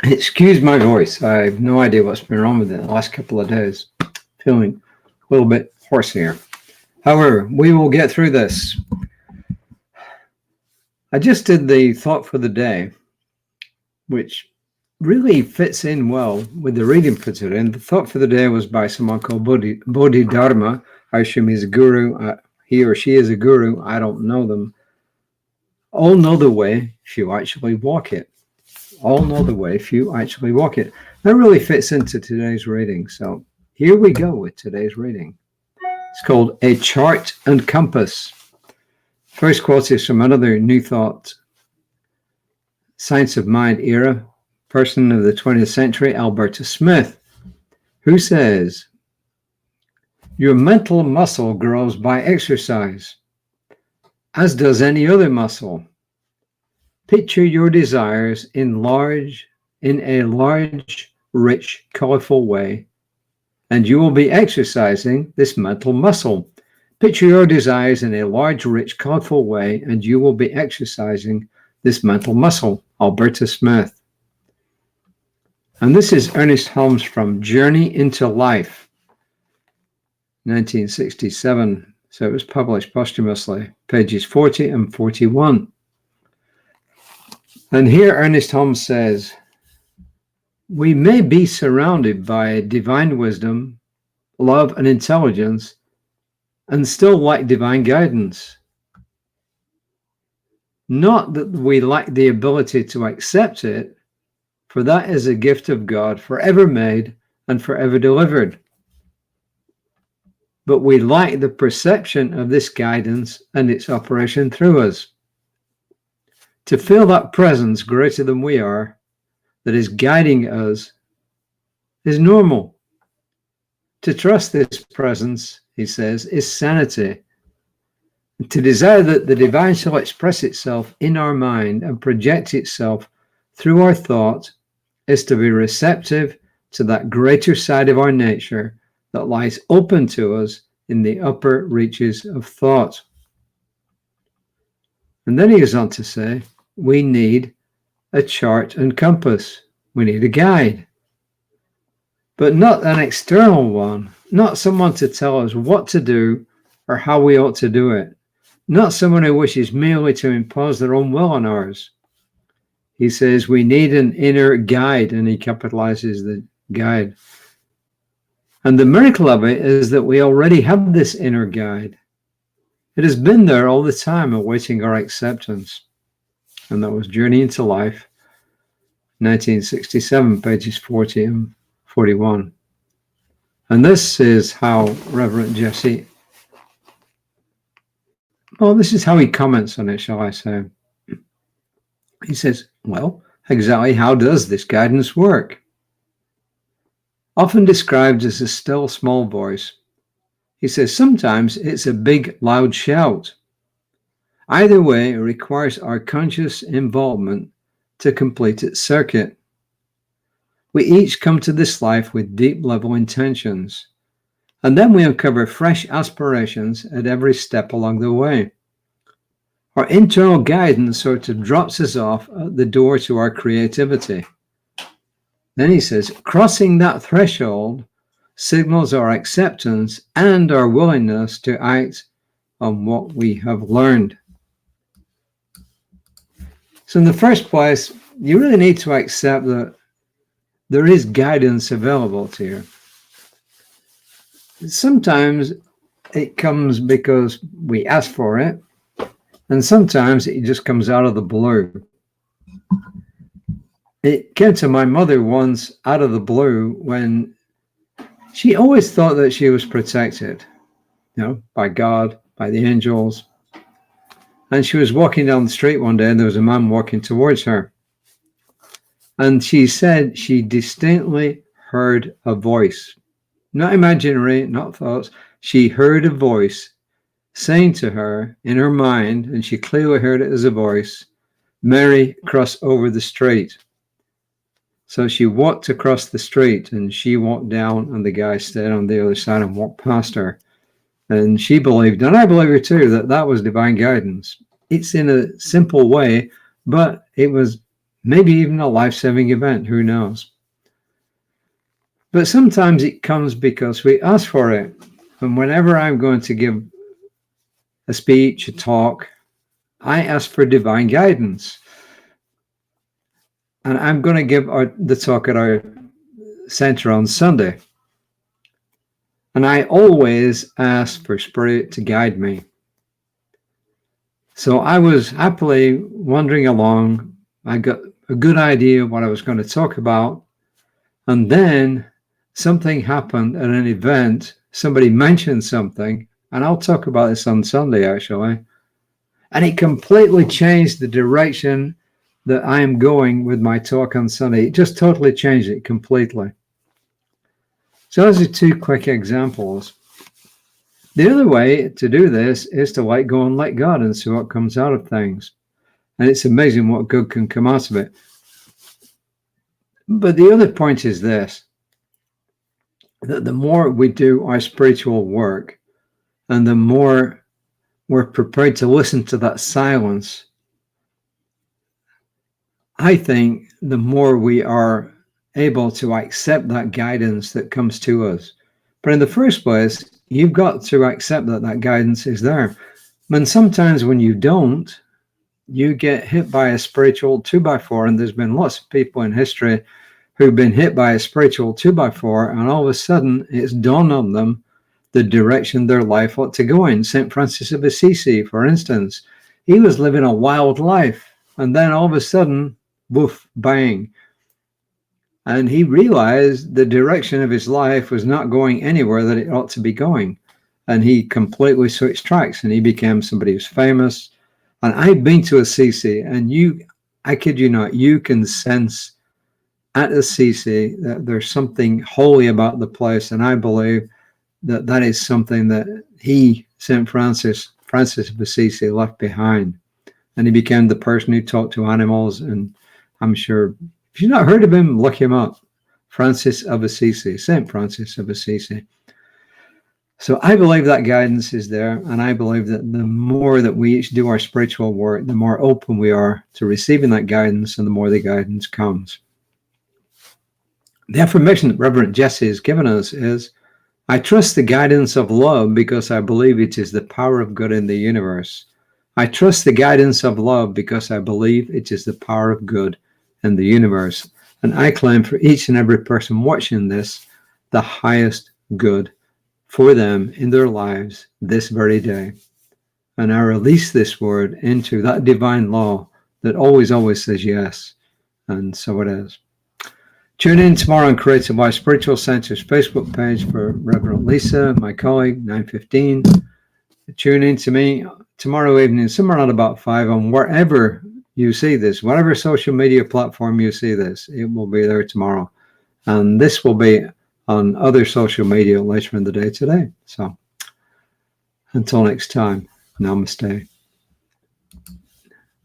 Excuse my voice. I have no idea what's been wrong with it the last couple of days. Feeling a little bit hoarse here. However, we will get through this. I just did the thought for the day, which really fits in well with the reading for today. And the thought for the day was by someone called Bodhidharma. I assume he's a guru. He or she is a guru. I don't know them. All know the way if you actually walk it. All know the way if you actually walk it. That really fits into today's reading. So here we go with today's reading. It's called A Chart and Compass. First quote is from another New Thought, Science of Mind era person of the 20th century, Alberta Smith, who says, "Your mental muscle grows by exercise, as does any other muscle. Picture your desires in a large, rich, colorful way, and you will be exercising this mental muscle. Picture your desires in a large, rich, colorful way, and you will be exercising this mental muscle." Alberta Smith. And this is Ernest Holmes from Journey into Life, 1967. So it was published posthumously, pages 40 and 41. And here Ernest Holmes says, "We may be surrounded by divine wisdom, love, and intelligence, and still lack divine guidance. Not that we lack the ability to accept it, for that is a gift of God forever made and forever delivered. But we lack the perception of this guidance and its operation through us. To feel that presence greater than we are, that is guiding us, is normal. To trust this presence," he says, "is sanity. To desire that the divine shall express itself in our mind and project itself through our thought is to be receptive to that greater side of our nature that lies open to us in the upper reaches of thought." And then he goes on to say, we need a chart and compass. We need a guide, but not an external one, not someone to tell us what to do or how we ought to do it, not someone who wishes merely to impose their own will on ours. He says we need an inner guide, and he capitalizes the guide. And the miracle of it is that we already have this inner guide. It has been there all the time, awaiting our acceptance. And that was Journey into Life, 1967, pages 40 and 41. And this is how Reverend Jesse, this is how he comments on it, shall I say. He says, well, exactly how does this guidance work? Often described as a still, small voice, he says sometimes it's a big, loud shout. Either way, it requires our conscious involvement to complete its circuit. We each come to this life with deep-level intentions, and then we uncover fresh aspirations at every step along the way. Our internal guidance sort of drops us off at the door to our creativity. Then he says, crossing that threshold signals our acceptance and our willingness to act on what we have learned. So in the first place, you really need to accept that there is guidance available to you. Sometimes it comes because we ask for it, and sometimes it just comes out of the blue. It came to my mother once out of the blue when she always thought that she was protected, by God, by the angels. And she was walking down the street one day and there was a man walking towards her. And she said she distinctly heard a voice, not imaginary, not thoughts. She heard a voice saying to her in her mind, and she clearly heard it as a voice, "Mary, cross over the street." So she walked across the street and she walked down, and the guy stayed on the other side and walked past her. And she believed, and I believe her too, that that was divine guidance. It's in a simple way, but it was maybe even a life-saving event, who knows? But sometimes it comes because we ask for it. And whenever I'm going to give a speech, a talk, I ask for divine guidance. And I'm going to give the talk at our center on Sunday. And I always ask for Spirit to guide me. So I was happily wandering along. I got a good idea of what I was going to talk about. And then something happened at an event. Somebody mentioned something, and I'll talk about this on Sunday, actually. And it completely changed the direction that I am going with my talk on Sunday. It just totally changed it completely. So those are two quick examples. The other way to do this is to let go and let God and see what comes out of things. And it's amazing what good can come out of it. But the other point is this, that the more we do our spiritual work and the more we're prepared to listen to that silence, I think the more we are able to accept that guidance that comes to us. But in the first place, you've got to accept that that guidance is there. And sometimes when you don't, you get hit by a spiritual 2x4, and there's been lots of people in history who've been hit by a spiritual 2x4, and all of a sudden it's dawned on them the direction their life ought to go in. St. Francis of Assisi, for instance, he was living a wild life, and then all of a sudden, woof, bang. And he realized the direction of his life was not going anywhere that it ought to be going. And he completely switched tracks, and he became somebody who's famous. And I've been to Assisi, and I kid you not, you can sense at Assisi that there's something holy about the place. And I believe that that is something that St. Francis of Assisi, left behind. And he became the person who talked to animals. And I'm sure, if you've not heard of him, look him up. Francis of Assisi, St. Francis of Assisi. So I believe that guidance is there, and I believe that the more that we each do our spiritual work, the more open we are to receiving that guidance, and the more the guidance comes. The affirmation that Reverend Jesse has given us is, I trust the guidance of love because I believe it is the power of good in the universe. I trust the guidance of love because I believe it is the power of good in the universe. And I claim for each and every person watching this, the highest good for them in their lives this very day. And I release this word into that divine law that always, always says yes. And so it is. Tune in tomorrow on Creative Life Spiritual Center's Facebook page for Reverend Lisa, my colleague, 9:15. Tune in to me tomorrow evening, somewhere around about 5, on wherever you see this, whatever social media platform you see this, it will be there tomorrow. And this will be on other social media later in the day today. So until next time, namaste.